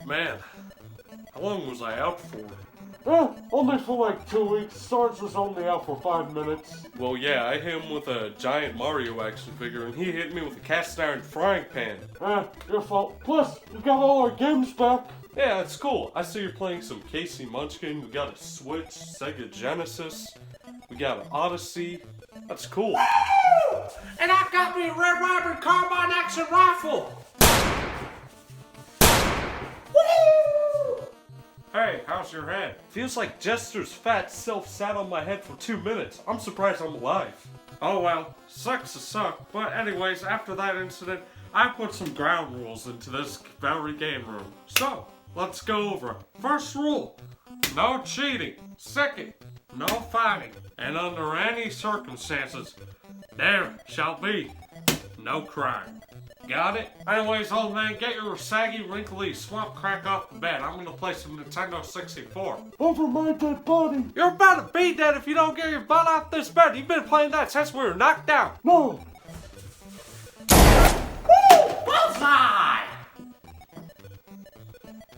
Man, how long was I out for? Only for like 2 weeks. Sarge was only out for 5 minutes. Well, yeah, I hit him with a giant Mario action figure, and he hit me with a cast iron frying pan. Your fault. Plus, you got all our games back. Yeah, it's cool. I see you're playing some Casey Munchkin. We got a Switch, Sega Genesis. We got an Odyssey. That's cool. Woo! And I got me a Red Ryder carbine action rifle. Woo! Hey, how's your head? Feels like Jester's fat self sat on my head for 2 minutes. I'm surprised I'm alive. Oh well, sucks to suck. But anyways, after that incident, I put some ground rules into this very game room. So, let's go over it. First rule, no cheating. Second, no fighting. And under any circumstances, there shall be no crime. Got it? Anyways, old man, get your saggy, wrinkly swamp crack off the bed. I'm gonna play some Nintendo 64. Over my dead body. You're about to be dead if you don't get your butt off this bed. You've been playing that since we were knocked out. No. Woo! Bullseye!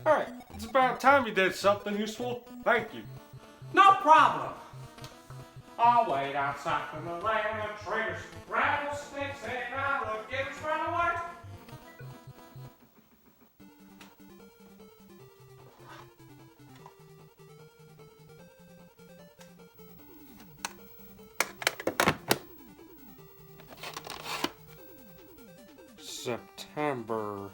Alright, it's about time you did something useful. Thank you. No problem. I'll wait outside for the land of traitors, rattlesnakes, and alligators run away. September.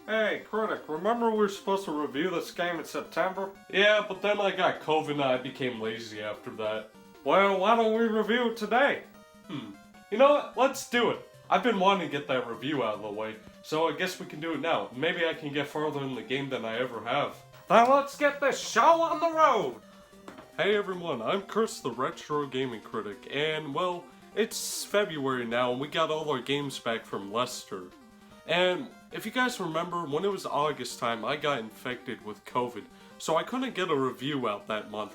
Hey, Critic, remember we were supposed to review this game in September? Yeah, but then I got COVID and I became lazy after that. Well, why don't we review it today? You know what? Let's do it. I've been wanting to get that review out of the way, so I guess we can do it now. Maybe I can get farther in the game than I ever have. Then let's get this show on the road! Hey everyone, I'm Chris the Retro Gaming Critic, and well, it's February now and we got all our games back from Leicester. And if you guys remember, when it was August time, I got infected with COVID, so I couldn't get a review out that month.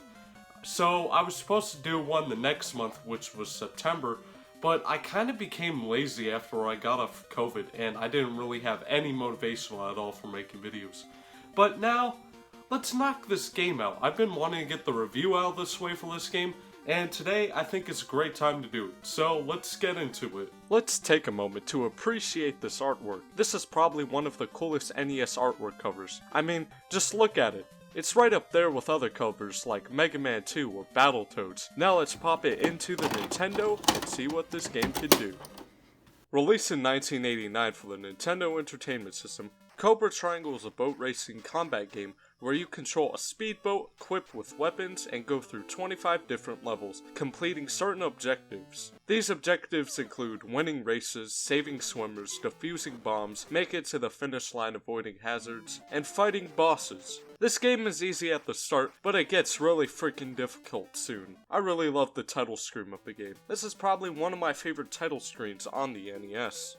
So I was supposed to do one the next month, which was September, but I kind of became lazy after I got off COVID, and I didn't really have any motivation at all for making videos. But now, let's knock this game out. I've been wanting to get the review out this way for this game, and today I think it's a great time to do it. So let's get into it. Let's take a moment to appreciate this artwork. This is probably one of the coolest NES artwork covers. I mean, just look at it. It's right up there with other covers like Mega Man 2 or Battletoads. Now let's pop it into the Nintendo and see what this game can do. Released in 1989 for the Nintendo Entertainment System, Cobra Triangle is a boat racing combat game where you control a speedboat equipped with weapons and go through 25 different levels, completing certain objectives. These objectives include winning races, saving swimmers, defusing bombs, making it to the finish line avoiding hazards, and fighting bosses. This game is easy at the start, but it gets really freaking difficult soon. I really love the title screen of the game. This is probably one of my favorite title screens on the NES.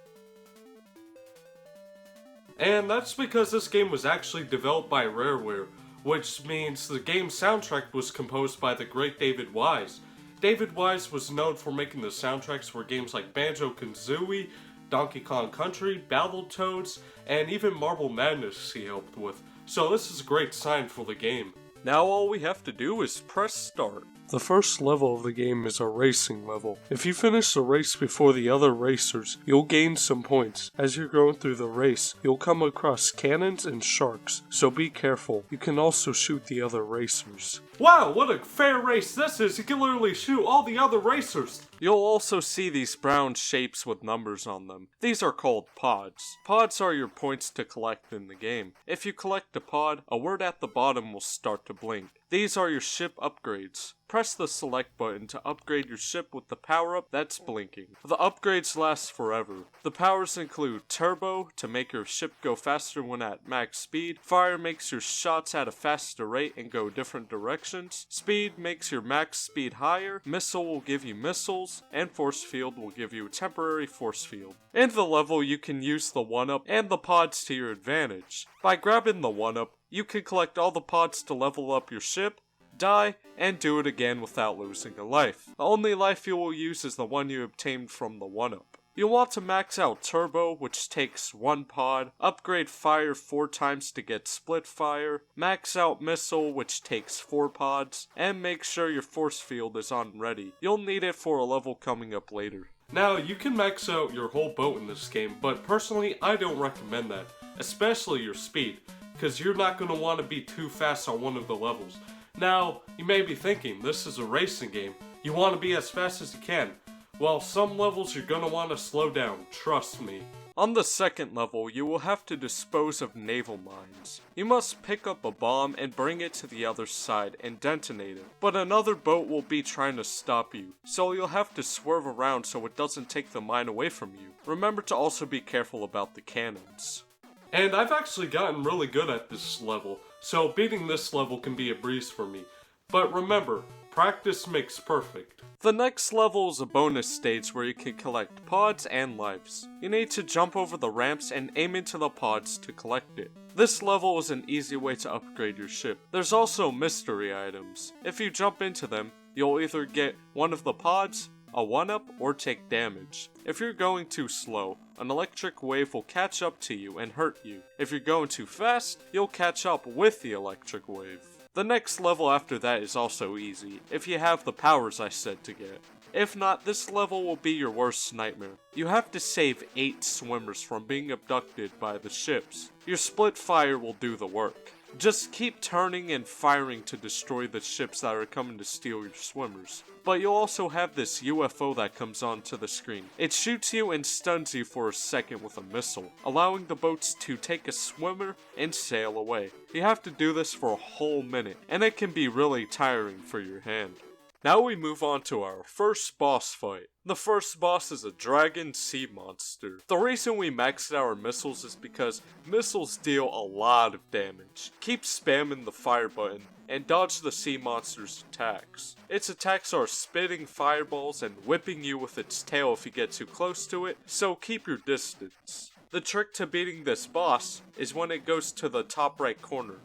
And that's because this game was actually developed by Rareware, which means the game's soundtrack was composed by the great David Wise. David Wise was known for making the soundtracks for games like Banjo-Kazooie, Donkey Kong Country, Battletoads, and even Marble Madness he helped with, so this is a great sign for the game. Now all we have to do is press start. The first level of the game is a racing level. If you finish the race before the other racers, you'll gain some points. As you're going through the race, you'll come across cannons and sharks, so be careful. You can also shoot the other racers. Wow, what a fair race this is! You can literally shoot all the other racers! You'll also see these brown shapes with numbers on them. These are called pods. Pods are your points to collect in the game. If you collect a pod, a word at the bottom will start to blink. These are your ship upgrades. Press the select button to upgrade your ship with the power-up that's blinking. The upgrades last forever. The powers include Turbo to make your ship go faster when at max speed. Fire makes your shots at a faster rate and go different directions. Speed makes your max speed higher. Missile will give you missiles. And Force Field will give you a temporary force field. In the level, you can use the 1-up and the pods to your advantage. By grabbing the 1-up, you can collect all the pods to level up your ship, die, and do it again without losing a life. The only life you will use is the one you obtained from the 1-up. You'll want to max out Turbo, which takes 1 pod, upgrade Fire 4 times to get Split Fire, max out Missile, which takes 4 pods, and make sure your Force Field is on ready. You'll need it for a level coming up later. Now, you can max out your whole boat in this game, but personally, I don't recommend that, especially your speed, because you're not going to want to be too fast on one of the levels. Now, you may be thinking, this is a racing game, you want to be as fast as you can. Well, some levels you're gonna want to slow down, trust me. On the second level, you will have to dispose of naval mines. You must pick up a bomb and bring it to the other side and detonate it. But another boat will be trying to stop you, so you'll have to swerve around so it doesn't take the mine away from you. Remember to also be careful about the cannons. And I've actually gotten really good at this level, so beating this level can be a breeze for me. But remember, practice makes perfect. The next level is a bonus stage where you can collect pods and lives. You need to jump over the ramps and aim into the pods to collect it. This level is an easy way to upgrade your ship. There's also mystery items. If you jump into them, you'll either get one of the pods, a 1-up, or take damage. If you're going too slow, an electric wave will catch up to you and hurt you. If you're going too fast, you'll catch up with the electric wave. The next level after that is also easy, if you have the powers I said to get. If not, this level will be your worst nightmare. You have to save 8 swimmers from being abducted by the ships. Your split fire will do the work. Just keep turning and firing to destroy the ships that are coming to steal your swimmers. But you'll also have this UFO that comes onto the screen. It shoots you and stuns you for a second with a missile, allowing the boats to take a swimmer and sail away. You have to do this for a whole minute, and it can be really tiring for your hand. Now we move on to our first boss fight. The first boss is a dragon sea monster. The reason we maxed our missiles is because missiles deal a lot of damage. Keep spamming the fire button and dodge the sea monster's attacks. Its attacks are spitting fireballs and whipping you with its tail if you get too close to it, so keep your distance. The trick to beating this boss is when it goes to the top right corner.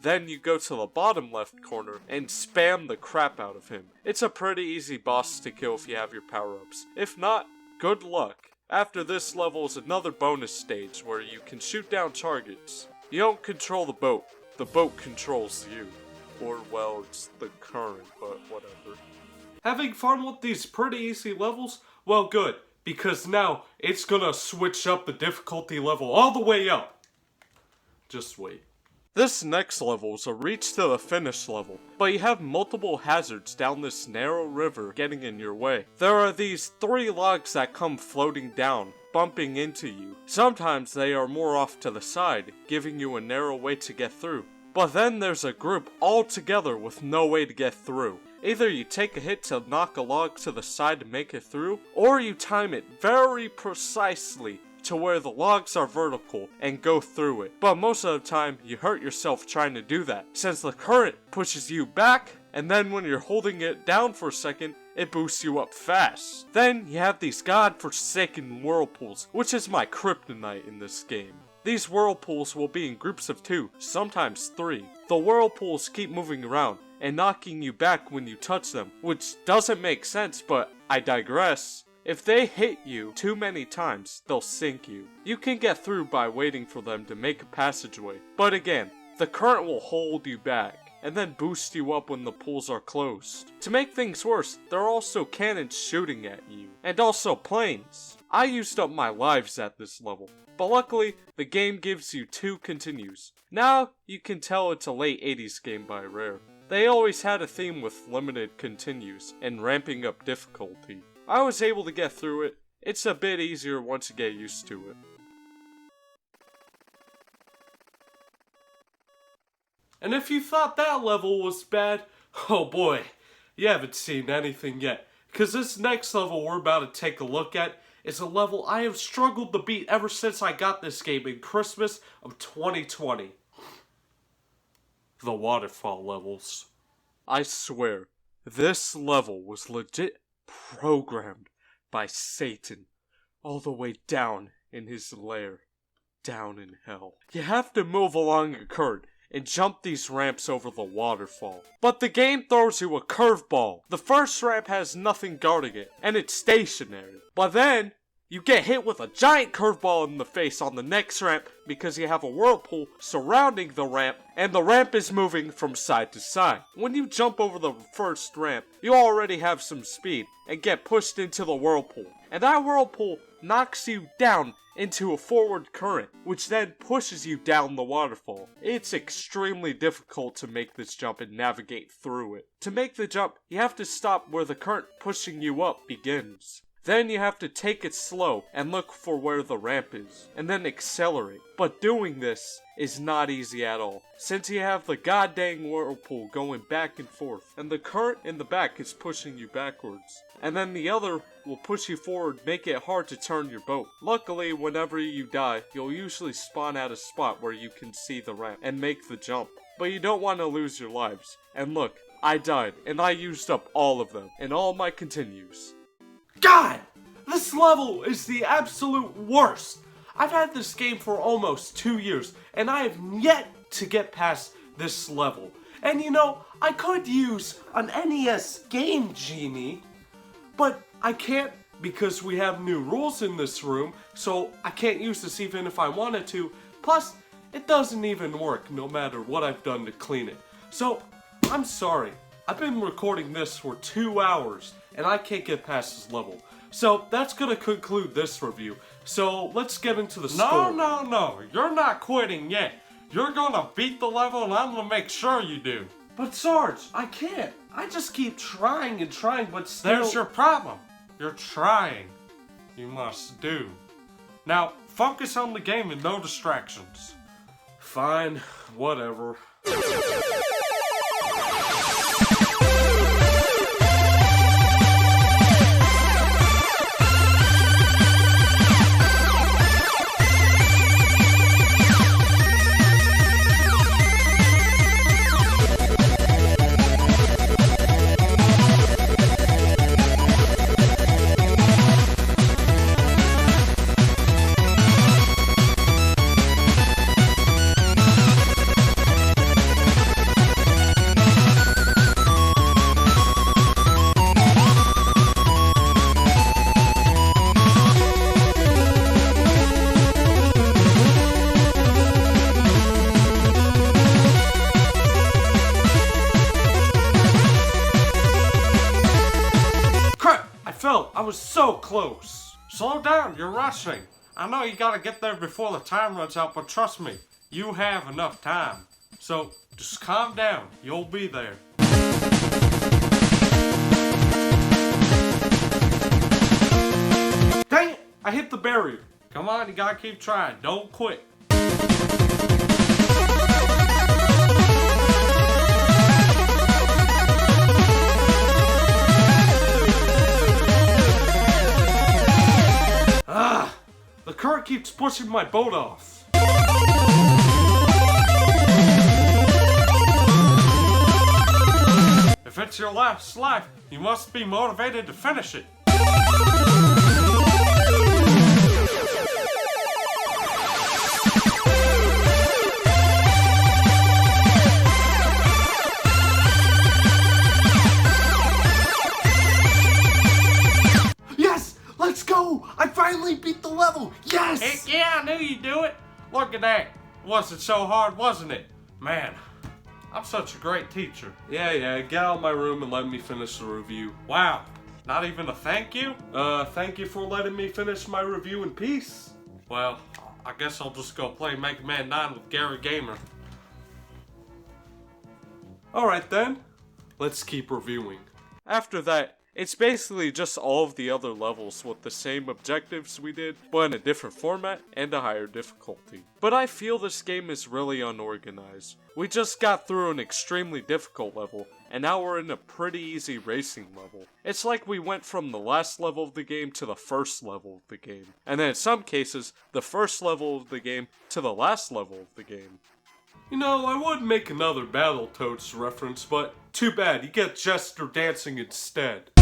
Then you go to the bottom left corner and spam the crap out of him. It's a pretty easy boss to kill if you have your power-ups. If not, good luck. After this level is another bonus stage where you can shoot down targets. You don't control the boat controls you. Or well, it's the current, but whatever. Having fun with these pretty easy levels? Well good, because now it's gonna switch up the difficulty level all the way up. Just wait. This next level is a reach to the finish level, but you have multiple hazards down this narrow river getting in your way. There are these 3 logs that come floating down, bumping into you. Sometimes they are more off to the side, giving you a narrow way to get through. But then there's a group all together with no way to get through. Either you take a hit to knock a log to the side to make it through, or you time it very precisely to where the logs are vertical and go through it. But most of the time, you hurt yourself trying to do that, since the current pushes you back, and then when you're holding it down for a second, it boosts you up fast. Then you have these godforsaken whirlpools, which is my kryptonite in this game. These whirlpools will be in groups of 2, sometimes 3. The whirlpools keep moving around and knocking you back when you touch them, which doesn't make sense, but I digress. If they hit you too many times, they'll sink you. You can get through by waiting for them to make a passageway, but again, the current will hold you back, and then boost you up when the pools are closed. To make things worse, there are also cannons shooting at you, and also planes. I used up my lives at this level, but luckily, the game gives you 2 continues. Now, you can tell it's a late 80s game by Rare. They always had a theme with limited continues and ramping up difficulty. I was able to get through it. It's a bit easier once you get used to it. And if you thought that level was bad, oh boy, you haven't seen anything yet. Cause this next level we're about to take a look at is a level I have struggled to beat ever since I got this game in Christmas of 2020. The waterfall levels. I swear, this level was legit programmed by Satan all the way down in his lair, down in hell. You have to move along a current and jump these ramps over the waterfall. But the game throws you a curveball. The first ramp has nothing guarding it, and it's stationary. But then, you get hit with a giant curveball in the face on the next ramp because you have a whirlpool surrounding the ramp, and the ramp is moving from side to side. When you jump over the first ramp, you already have some speed and get pushed into the whirlpool. And that whirlpool knocks you down into a forward current, which then pushes you down the waterfall. It's extremely difficult to make this jump and navigate through it. To make the jump, you have to stop where the current pushing you up begins. Then you have to take it slow and look for where the ramp is, and then accelerate. But doing this is not easy at all, since you have the goddamn whirlpool going back and forth, and the current in the back is pushing you backwards. And then the other will push you forward, make it hard to turn your boat. Luckily, whenever you die, you'll usually spawn at a spot where you can see the ramp and make the jump. But you don't want to lose your lives. And look, I died, and I used up all of them, and all my continues. God! This level is the absolute worst! I've had this game for almost 2 years, and I have yet to get past this level. And you know, I could use an NES Game Genie, but I can't because we have new rules in this room, so I can't use this even if I wanted to. Plus, it doesn't even work no matter what I've done to clean it. So, I'm sorry. I've been recording this for 2 hours, and I can't get past this level. So, that's gonna conclude this review. So, let's get into the story. No, you're not quitting yet. You're gonna beat the level, and I'm gonna make sure you do. But Sarge, I can't. I just keep trying and trying, but still... There's your problem. You're trying. You must do. Now, focus on the game and no distractions. Fine, whatever. I was so close. Slow down, you're rushing. I know you gotta get there before the time runs out, but trust me, you have enough time. So, just calm down, you'll be there. Dang it! I hit the barrier. Come on, you gotta keep trying, don't quit. The current keeps pushing my boat off. If it's your last life, you must be motivated to finish it. Yes! Yes! Heck yeah, I knew you'd do it. Look at that. Wasn't so hard, wasn't it? Man, I'm such a great teacher. Yeah, get out of my room and let me finish the review. Wow, not even a thank you? Thank you for letting me finish my review in peace. Well, I guess I'll just go play Mega Man 9 with Gary Gamer. Alright then, let's keep reviewing. After that, it's basically just all of the other levels with the same objectives we did, but in a different format and a higher difficulty. But I feel this game is really unorganized. We just got through an extremely difficult level, and now we're in a pretty easy racing level. It's like we went from the last level of the game to the first level of the game, and then in some cases, the first level of the game to the last level of the game. You know, I would make another Battletoads reference, but too bad, you get Jester dancing instead.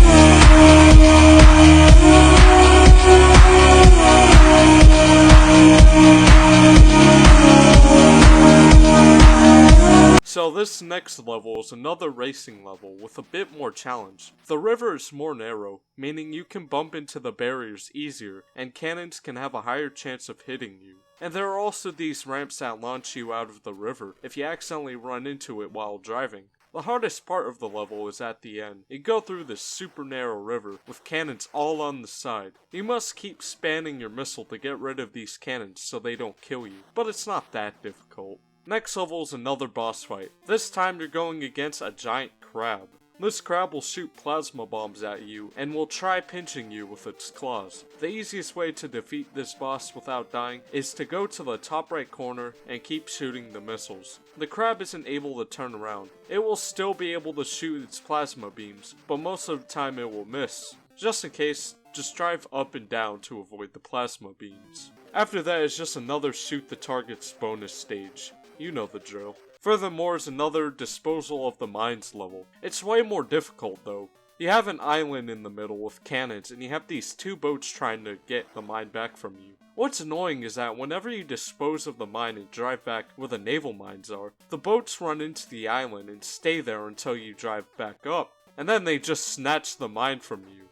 So this next level is another racing level with a bit more challenge. The river is more narrow, meaning you can bump into the barriers easier, and cannons can have a higher chance of hitting you. And there are also these ramps that launch you out of the river if you accidentally run into it while driving. The hardest part of the level is at the end. You go through this super narrow river with cannons all on the side. You must keep spamming your missile to get rid of these cannons so they don't kill you, but it's not that difficult. Next level is another boss fight. This time you're going against a giant crab. This crab will shoot plasma bombs at you and will try pinching you with its claws. The easiest way to defeat this boss without dying is to go to the top right corner and keep shooting the missiles. The crab isn't able to turn around. It will still be able to shoot its plasma beams, but most of the time it will miss. Just in case, just drive up and down to avoid the plasma beams. After that is just another shoot the targets bonus stage. You know the drill. Furthermore is another disposal of the mines level. It's way more difficult though. You have an island in the middle with cannons and you have these two boats trying to get the mine back from you. What's annoying is that whenever you dispose of the mine and drive back where the naval mines are, the boats run into the island and stay there until you drive back up, and then they just snatch the mine from you.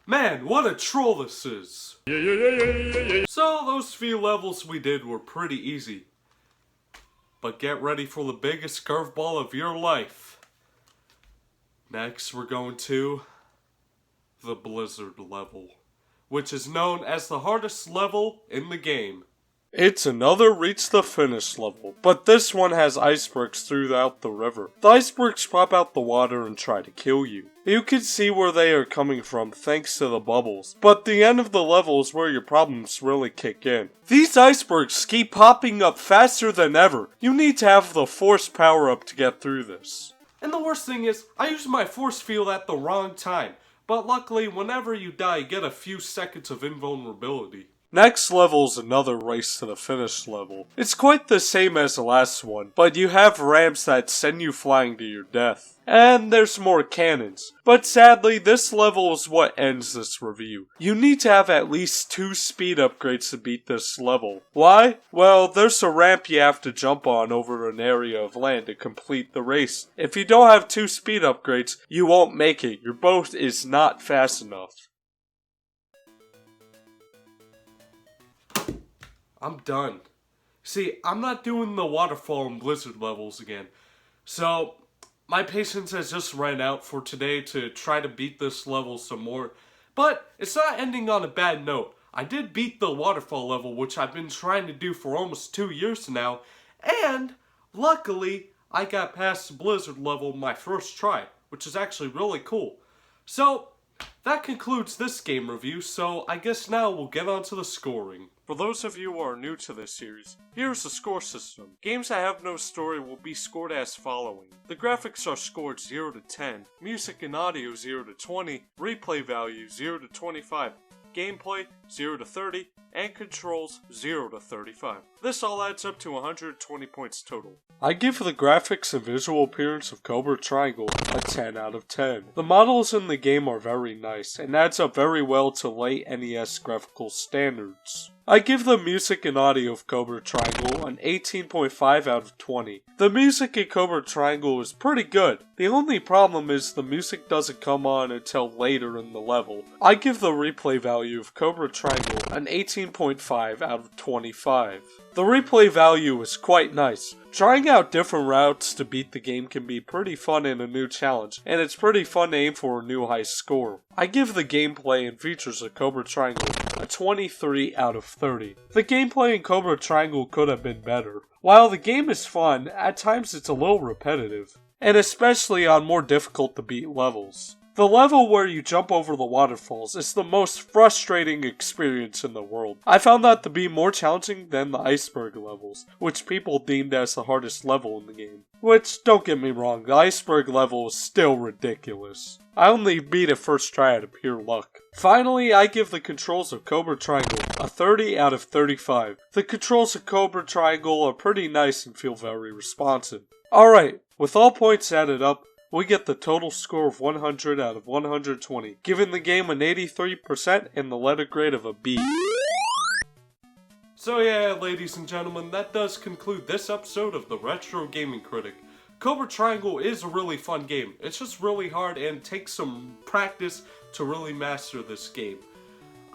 Man, what a troll this is! So those few levels we did were pretty easy. But get ready for the biggest curveball of your life. Next, we're going to the Blizzard level, which is known as the hardest level in the game. It's another reach the finish level, but this one has icebergs throughout the river. The icebergs pop out the water and try to kill you. You can see where they are coming from thanks to the bubbles, but the end of the level is where your problems really kick in. These icebergs keep popping up faster than ever. You need to have the force power up to get through this. And the worst thing is, I used my force field at the wrong time, but luckily whenever you die you get a few seconds of invulnerability. Next level is another race to the finish level. It's quite the same as the last one, but you have ramps that send you flying to your death. And there's more cannons. But sadly, this level is what ends this review. You need to have at least 2 speed upgrades to beat this level. Why? Well, there's a ramp you have to jump on over an area of land to complete the race. If you don't have 2 speed upgrades, you won't make it. Your boat is not fast enough. I'm done. See, I'm not doing the waterfall and blizzard levels again. So, my patience has just ran out for today to try to beat this level some more. But, it's not ending on a bad note. I did beat the waterfall level, which I've been trying to do for almost 2 years now. And, luckily, I got past the blizzard level my first try, which is actually really cool. So, that concludes this game review, so I guess now we'll get on to the scoring. For those of you who are new to this series, here's the score system. Games that have no story will be scored as following. The graphics are scored 0 to 10, music and audio 0 to 20, replay value 0 to 25, gameplay 0 to 30, and controls 0 to 35. This all adds up to 120 points total. I give the graphics and visual appearance of Cobra Triangle a 10 out of 10. The models in the game are very nice, and adds up very well to late NES graphical standards. I give the music and audio of Cobra Triangle an 18.5 out of 20. The music in Cobra Triangle is pretty good. The only problem is the music doesn't come on until later in the level. I give the replay value of Cobra Triangle an 18.5 out of 25. The replay value is quite nice. Trying out different routes to beat the game can be pretty fun and a new challenge, and it's pretty fun to aim for a new high score. I give the gameplay and features of Cobra Triangle a 23 out of 30. The gameplay in Cobra Triangle could have been better. While the game is fun, at times it's a little repetitive, and especially on more difficult to beat levels. The level where you jump over the waterfalls is the most frustrating experience in the world. I found that to be more challenging than the iceberg levels, which people deemed as the hardest level in the game. Which, don't get me wrong, the iceberg level is still ridiculous. I only beat it first try out of pure luck. Finally, I give the controls of Cobra Triangle a 30 out of 35. The controls of Cobra Triangle are pretty nice and feel very responsive. Alright, with all points added up, we get the total score of 100 out of 120, giving the game an 83% and the letter grade of a B. So yeah, ladies and gentlemen, that does conclude this episode of the Retro Gaming Critic. Cobra Triangle is a really fun game. It's just really hard and takes some practice to really master this game.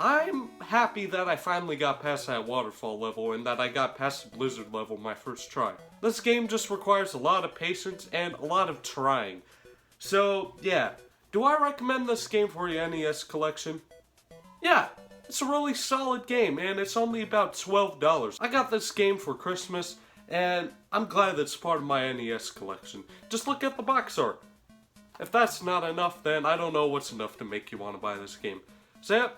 I'm happy that I finally got past that waterfall level and that I got past the blizzard level my first try. This game just requires a lot of patience and a lot of trying. So yeah, do I recommend this game for your NES collection? Yeah, it's a really solid game and it's only about $12. I got this game for Christmas and I'm glad that it's part of my NES collection. Just look at the box art. If that's not enough, then I don't know what's enough to make you want to buy this game. So yeah,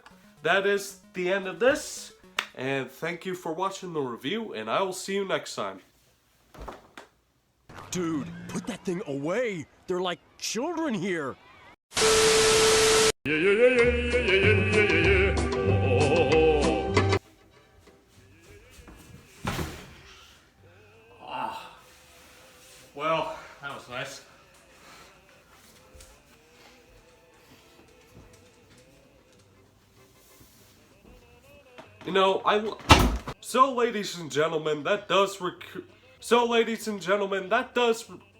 that is the end of this, and thank you for watching the review, and I will see you next time. Dude, put that thing away! They're like children here! Well, that was nice. You know, So ladies and gentlemen, that does So yeah, ladies and gentlemen, that does God.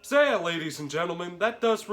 So yeah, ladies and gentlemen, that does